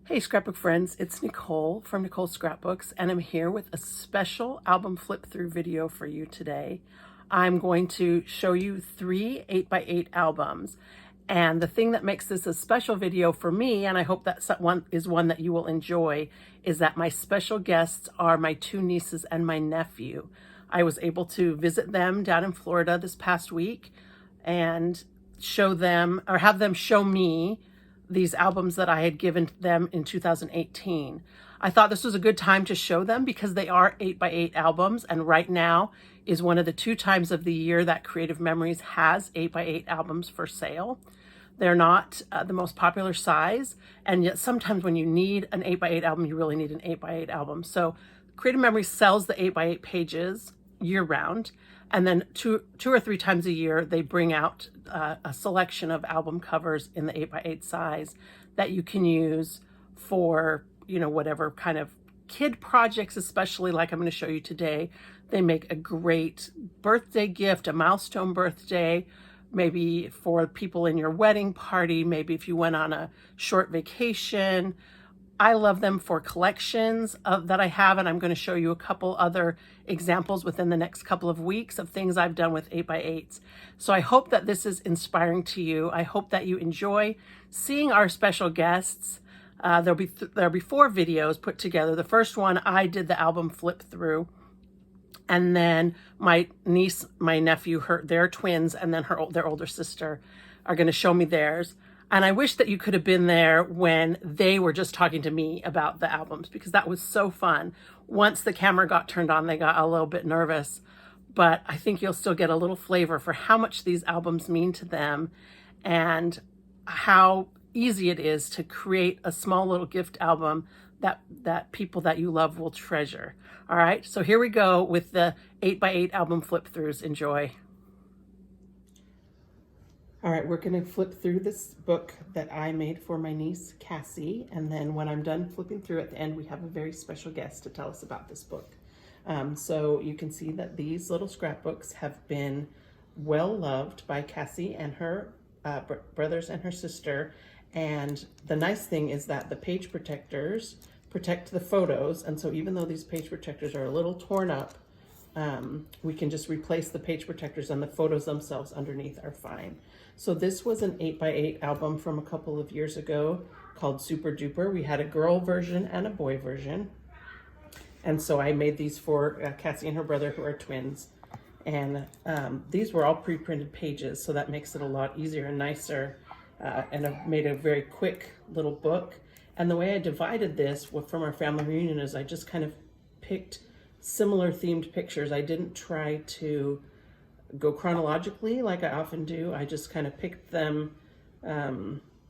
Hey scrapbook friends, it's Nicole from Nicole's Scrapbooks, and I'm here with a special album flip through video for you today. I'm going to show you 3 8x8 albums, and the thing that makes this a special video for me, and I hope that one is one that you will enjoy, is that my special guests are my 2 nieces and my nephew. I was able to visit them down in Florida this past week and show them, or have them show me, these albums that I had given them in 2018. I thought this was a good time to show them because they are 8x8 albums, and right now is one of the 2 times of the year that Creative Memories has 8x8 albums for sale. They're not the most popular size, and yet sometimes when you need an 8x8 album, you really need an 8x8 album. So Creative Memories sells the 8x8 pages year round, and then two or three times a year they bring out a selection of album covers in the 8x8 size that you can use for, you know, whatever kind of kid projects, especially like I'm going to show you today. They make a great birthday gift, a milestone birthday, maybe for people in your wedding party, maybe if you went on a short vacation. I love them for collections that I have, and I'm going to show you a couple other examples within the next couple of weeks of things I've done with 8x8s. So I hope that this is inspiring to you. I hope that you enjoy seeing our special guests. There'll be 4 videos put together. The first one, I did the album flip through, and then my niece, my nephew, they're twins, and then their older sister are going to show me theirs. And I wish that you could have been there when they were just talking to me about the albums, because that was so fun. Once the camera got turned on, they got a little bit nervous, but I think you'll still get a little flavor for how much these albums mean to them and how easy it is to create a small little gift album that people that you love will treasure. All right, so here we go with the 8x8 album flip throughs. Enjoy. All right, we're going to flip through this book that I made for my niece, Cassie, and then when I'm done flipping through at the end, we have a very special guest to tell us about this book. So you can see that these little scrapbooks have been well loved by Cassie and her brothers and her sister, and the nice thing is that the page protectors protect the photos, and so even though these page protectors are a little torn up, we can just replace the page protectors and the photos themselves underneath are fine. So this was an 8x8 album from a couple of years ago called Super Duper. We had a girl version and a boy version. And so I made these for Cassie and her brother, who are twins. And these were all pre-printed pages, so that makes it a lot easier and nicer. And I've made a very quick little book. And the way I divided this from our family reunion is I just kind of picked similar themed pictures. I didn't try to go chronologically like I often do. I just kind of picked them,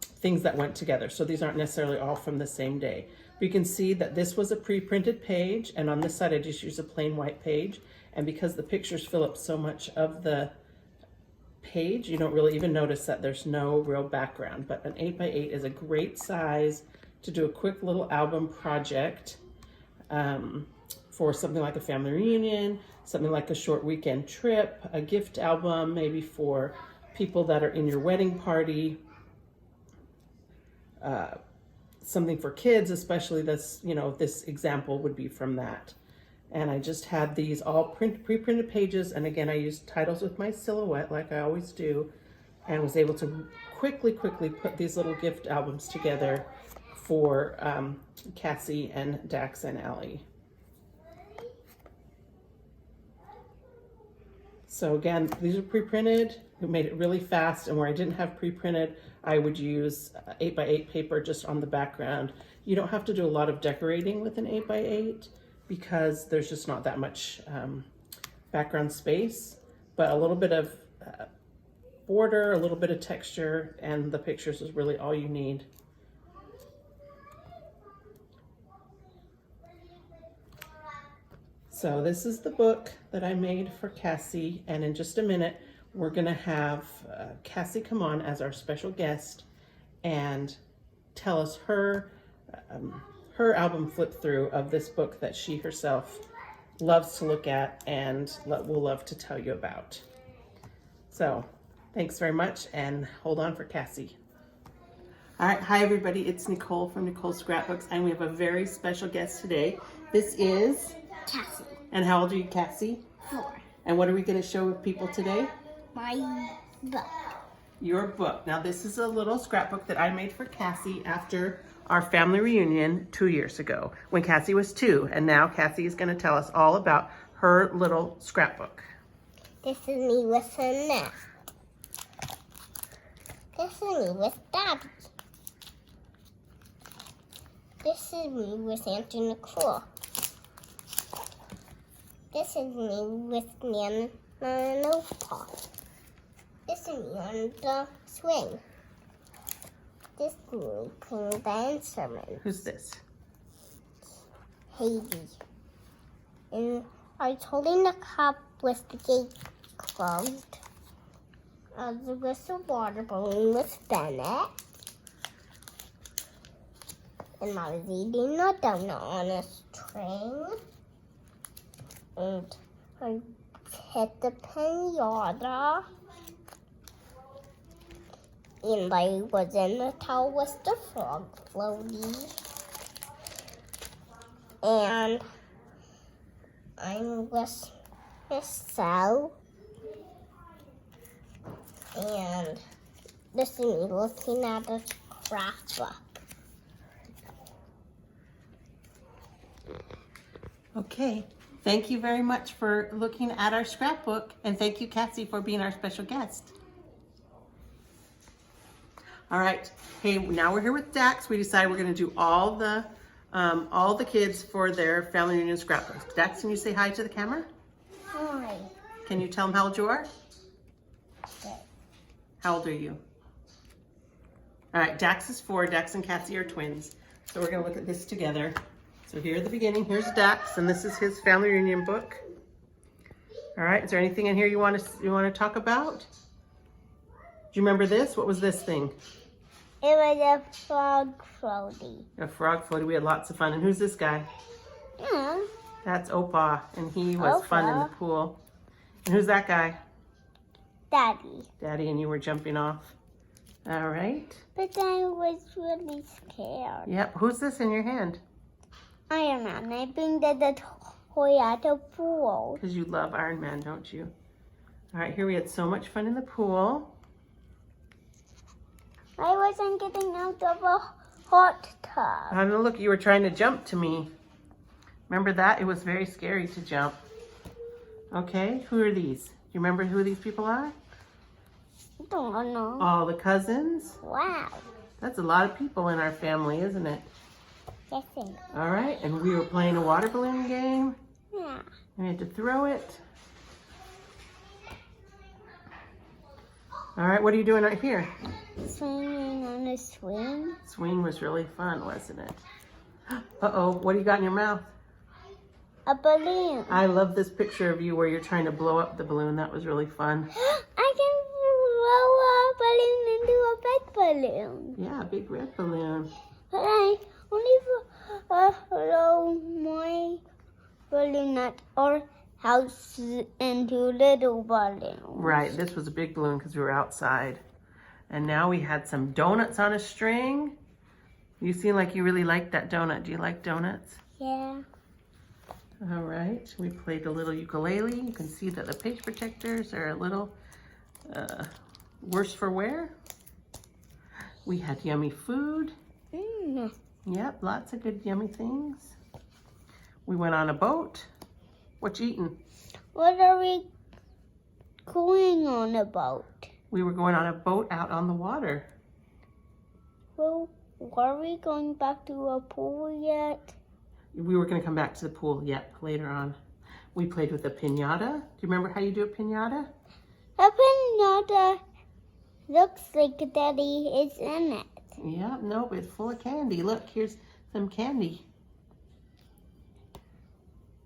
things that went together. So these aren't necessarily all from the same day. But you can see that this was a pre-printed page, and on this side I just used a plain white page. And because the pictures fill up so much of the page, you don't really even notice that there's no real background. But an 8x8 is a great size to do a quick little album project. For something like a family reunion, something like a short weekend trip, a gift album, maybe for people that are in your wedding party, something for kids, especially this, you know, this example would be from that. And I just had these all pre-printed pages, and again, I used titles with my silhouette like I always do, and was able to quickly put these little gift albums together for Cassie and Dax and Allie. So again, these are pre-printed. We made it really fast, and where I didn't have pre-printed, I would use 8x8 paper just on the background. You don't have to do a lot of decorating with an 8x8 because there's just not that much background space, but a little bit of border, a little bit of texture, and the pictures is really all you need. So this is the book that I made for Cassie, and in just a minute we're gonna have Cassie come on as our special guest and tell us her album flip through of this book that she herself loves to look at and will love to tell you about. So thanks very much, and hold on for Cassie. All right, hi everybody, it's Nicole from Nicole's Scrapbooks, and we have a very special guest today. This is Cassie. And how old are you, Cassie? 4. And what are we going to show people today? My book. Your book. Now this is a little scrapbook that I made for Cassie after our family reunion 2 years ago when Cassie was 2. And now Cassie is going to tell us all about her little scrapbook. This is me with her now. This is me with Daddy. This is me with Auntie Nicole. This is me with Nana and Opa. This is me on the swing. This is me playing the instrument. Who's this? Haiti. And I was holding the cup with the gate closed. I was with the water balloon with Bennett. And I was eating a donut on a string. And I hit the pinata. And I was in the towel with the frog floaty. And I was Miss Sal. And this is me looking at the scrapbook. Okay, thank you very much for looking at our scrapbook, and thank you, Cassie, for being our special guest. All right, hey, now we're here with Dax. We decided we're going to do all the kids for their family reunion scrapbooks. Dax, can you say hi to the camera? Hi. Can you tell them how old you are? Okay. How old are you? All right, Dax is 4. Dax and Cassie are twins. So we're going to look at this together. So here at the beginning, here's Dax, and this is his family reunion book. All right, is there anything in here you want to talk about? Do you remember this? What was this thing? It was a frog floaty. A frog floaty. We had lots of fun. And who's this guy? Yeah. That's Opa, and he was fun in the pool. And who's that guy? Daddy. Daddy, and you were jumping off. All right. But I was really scared. Yep. Who's this in your hand? Iron Man. I bring the toy at the pool. Because you love Iron Man, don't you? All right, here we had so much fun in the pool. I wasn't getting out of a hot tub. I don't know, look, you were trying to jump to me. Remember that? It was very scary to jump. Okay, who are these? Do you remember who these people are? I don't know. All the cousins. Wow. That's a lot of people in our family, isn't it? Yes, sir. All right, and we were playing a water balloon game. Yeah. We had to throw it. All right, what are you doing right here? Swinging on a swing. Swing was really fun, wasn't it? Uh-oh, what do you got in your mouth? A balloon. I love this picture of you where you're trying to blow up the balloon. That was really fun. I can blow a balloon into a big balloon. Yeah, a big red balloon. But I only blow my balloon at our house into little balloons. Right, this was a big balloon because we were outside. And now we had some donuts on a string. You seem like you really liked that donut. Do you like donuts? Yeah. All right, we played a little ukulele. You can see that the page protectors are a little worse for wear. We had yummy food. Yep, lots of good yummy things. We went on a boat. What you eating? What are we going on a boat? We were going on a boat out on the water. Well, are we going back to a pool yet? We were going to come back to the pool, later on. We played with a piñata. Do you remember how you do a piñata? A pinata looks like Daddy is in it. Yeah, nope, it's full of candy. Look, here's some candy.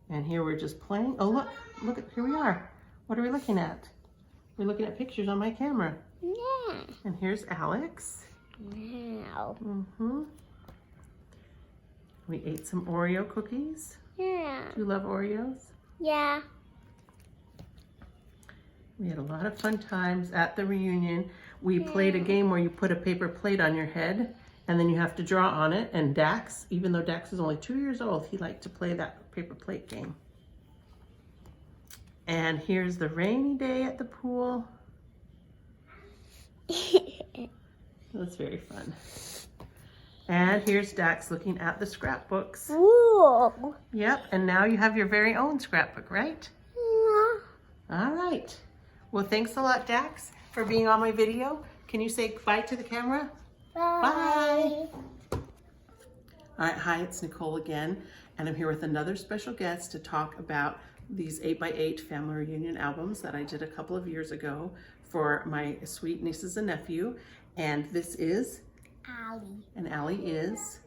And here we're just playing. Oh, look, here we are. What are we looking at? We're looking at pictures on my camera. Yeah. And here's Alex. Wow. We ate some Oreo cookies. Yeah. Do you love Oreos? Yeah. We had a lot of fun times at the reunion. We played a game where you put a paper plate on your head And then you have to draw on it. And Dax, even though Dax is only 2 years old, he liked to play that paper plate game. And here's the rainy day at the pool. That's very fun. And here's Dax looking at the scrapbooks. Ooh. Yep, and now you have your very own scrapbook, right? Yeah. All right. Well, thanks a lot, Dax, for being on my video. Can you say bye to the camera? Bye. All right, hi, it's Nicole again, and I'm here with another special guest to talk about these 8x8 family reunion albums that I did a couple of years ago for my sweet nieces and nephew. And this is Allie. And Allie is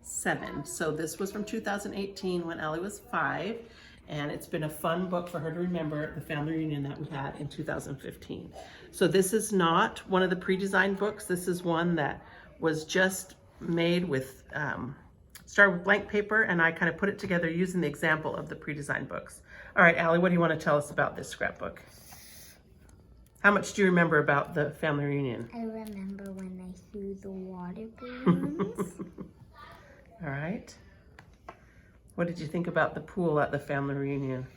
7. So this was from 2018 when Allie was 5, and it's been a fun book for her to remember the family reunion that we had in 2015. So this is not one of the pre-designed books. This is one that was just made with, started with blank paper, and I kind of put it together using the example of the pre-designed books. All right, Allie, what do you want to tell us about this scrapbook? How much do you remember about the family reunion? I remember when I threw the water balloons. All right. What did you think about the pool at the family reunion?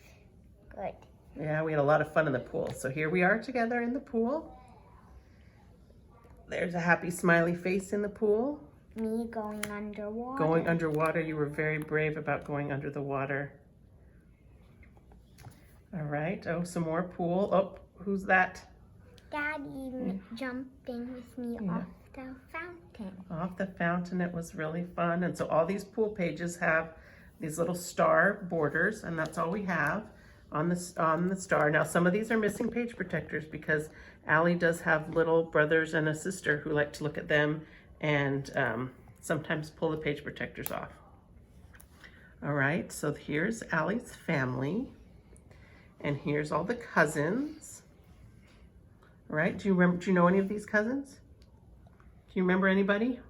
Good. Yeah, we had a lot of fun in the pool. So here we are together in the pool. There's a happy smiley face in the pool. Me going underwater. Going underwater. You were very brave about going under the water. All right. Oh, some more pool. Oh, who's that? Daddy jumping with me off the fountain. Off the fountain. It was really fun. And so all these pool pages have these little star borders, and that's all we have on the star. Now, some of these are missing page protectors because Allie does have little brothers and a sister who like to look at them and sometimes pull the page protectors off. All right, so here's Allie's family, and here's all the cousins. All right, do you know any of these cousins? Do you remember anybody?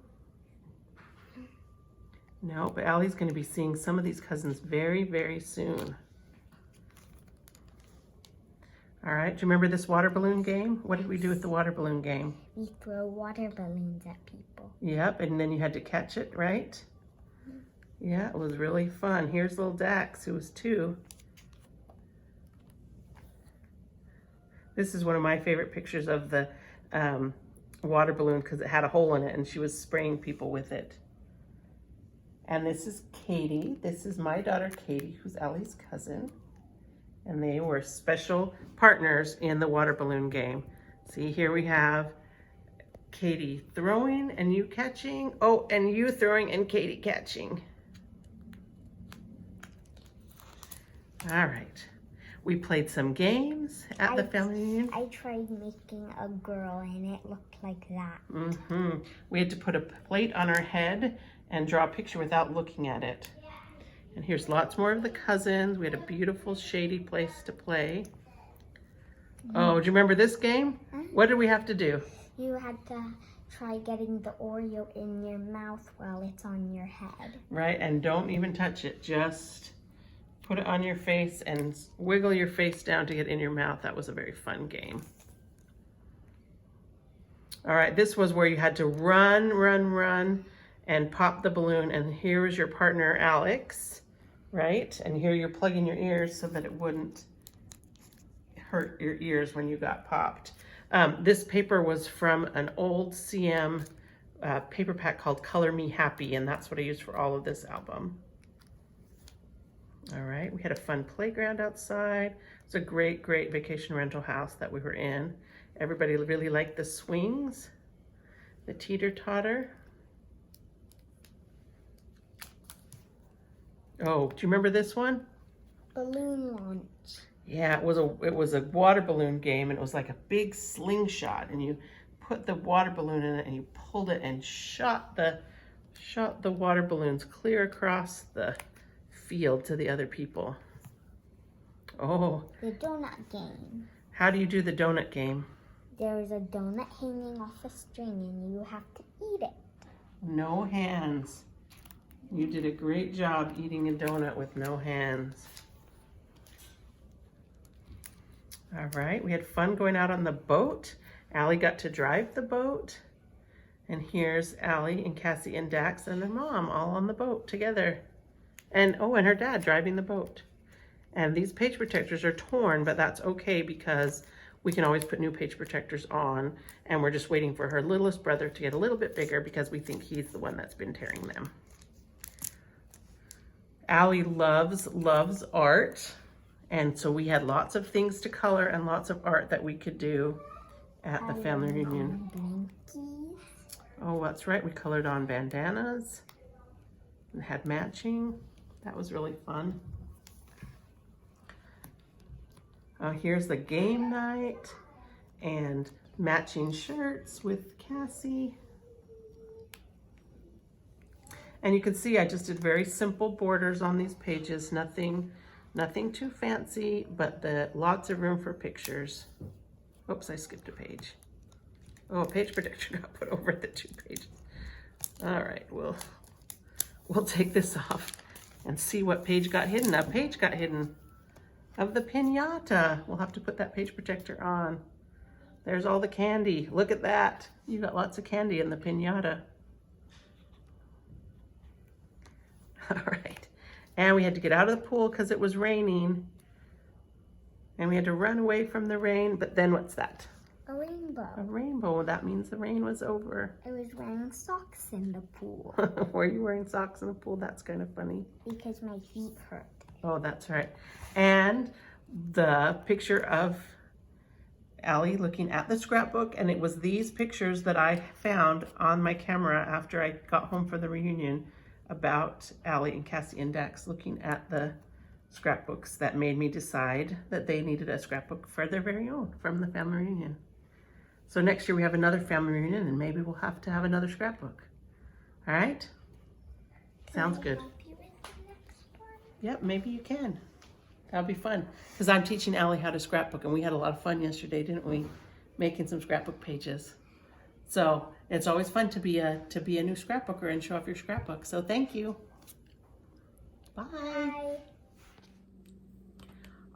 No, but Allie's going to be seeing some of these cousins very, very soon. All right, do you remember this water balloon game? What did we do with the water balloon game? We throw water balloons at people. Yep, and then you had to catch it, right? Yeah, it was really fun. Here's little Dax, who was 2. This is one of my favorite pictures of the water balloon because it had a hole in it and she was spraying people with it. And this is Katie. This is my daughter, Katie, who's Allie's cousin. And they were special partners in the water balloon game. See, here we have Katie throwing and you catching. Oh, and you throwing and Katie catching. All right. We played some games at the family reunion. I tried making a girl and it looked like that. We had to put a plate on our head and draw a picture without looking at it. And here's lots more of the cousins. We had a beautiful shady place to play. Oh, do you remember this game? What did we have to do? You had to try getting the Oreo in your mouth while it's on your head. Right, and don't even touch it. Just put it on your face and wiggle your face down to get in your mouth. That was a very fun game. All right, this was where you had to run, and pop the balloon. And here is your partner, Alex, right? And here you're plugging your ears so that it wouldn't hurt your ears when you got popped. This paper was from an old CM paper pack called Color Me Happy, and that's what I used for all of this album. All right, we had a fun playground outside. It's a great, great vacation rental house that we were in. Everybody really liked the swings, the teeter-totter. Oh, do you remember this one? Balloon launch. Yeah, it was a water balloon game, and it was like a big slingshot, and you put the water balloon in it and you pulled it and shot the water balloons clear across the field to the other people. Oh. The donut game. How do you do the donut game? There is a donut hanging off a string and you have to eat it. No hands. You did a great job eating a donut with no hands. All right, we had fun going out on the boat. Allie got to drive the boat. And here's Allie and Cassie and Dax and their mom all on the boat together. And oh, and her dad driving the boat. And these page protectors are torn, but that's okay because we can always put new page protectors on, and we're just waiting for her littlest brother to get a little bit bigger because we think he's the one that's been tearing them. Allie loves art, and so we had lots of things to color and lots of art that we could do at the family reunion. Oh, that's right, we colored on bandanas and had matching. That was really fun. Here's the game night and matching shirts with Cassie. And you can see I just did very simple borders on these pages, nothing too fancy, but lots of room for pictures. Oops, I skipped a page. Oh, a page protector got put over the 2 pages. All right, we'll take this off and see what page got hidden. A page got hidden of the piñata. We'll have to put that page protector on. There's all the candy. Look at that. You got lots of candy in the piñata. All right. And we had to get out of the pool because it was raining. And we had to run away from the rain. But then what's that? A rainbow. A rainbow. That means the rain was over. I was wearing socks in the pool. Were you wearing socks in the pool? That's kind of funny. Because my feet hurt. Oh, that's right. And the picture of Allie looking at the scrapbook, and it was these pictures that I found on my camera after I got home for the reunion about Allie and Cassie and Dax looking at the scrapbooks that made me decide that they needed a scrapbook for their very own from the family reunion. So next year we have another family reunion, and maybe we'll have to have another scrapbook. All right? Sounds good. Yep, maybe you can. That'll be fun. Because I'm teaching Allie how to scrapbook, and we had a lot of fun yesterday, didn't we? Making some scrapbook pages. So it's always fun to be a new scrapbooker and show off your scrapbook. So thank you. Bye. Bye.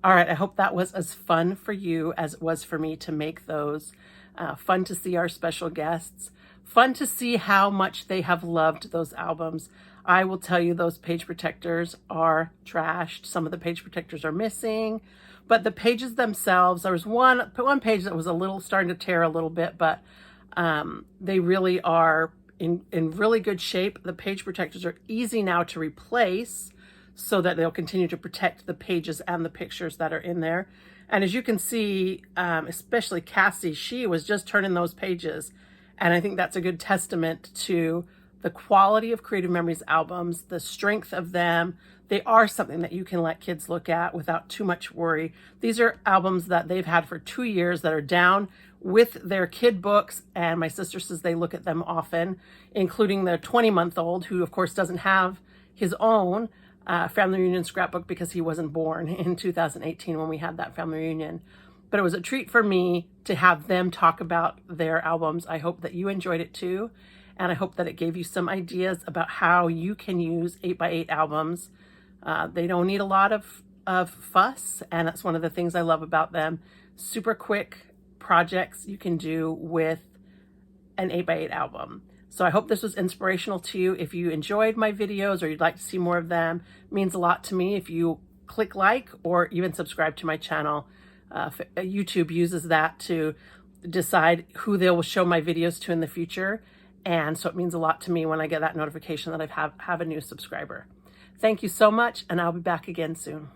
All right, I hope that was as fun for you as it was for me to make those. Fun to see our special guests. Fun to see how much they have loved those albums. I will tell you those page protectors are trashed. Some of the page protectors are missing, but the pages themselves, there was one page that was starting to tear a little bit, but they really are in really good shape. The page protectors are easy now to replace so that they'll continue to protect the pages and the pictures that are in there. And as you can see, especially Cassie, she was just turning those pages. And I think that's a good testament to the quality of Creative Memories albums, the strength of them. They are something that you can let kids look at without too much worry. These are albums that they've had for 2 years that are down with their kid books, and my sister says they look at them often, including the 20-month-old, who of course doesn't have his own family reunion scrapbook because he wasn't born in 2018 when we had that family reunion. But it was a treat for me to have them talk about their albums. I hope that you enjoyed it too. And I hope that it gave you some ideas about how you can use 8x8 albums. They don't need a lot of fuss, and that's one of the things I love about them. Super quick projects you can do with an 8x8 album. So I hope this was inspirational to you. If you enjoyed my videos or you'd like to see more of them, it means a lot to me if you click like or even subscribe to my channel. YouTube uses that to decide who they will show my videos to in the future. And so it means a lot to me when I get that notification that I have a new subscriber. Thank you so much, and I'll be back again soon.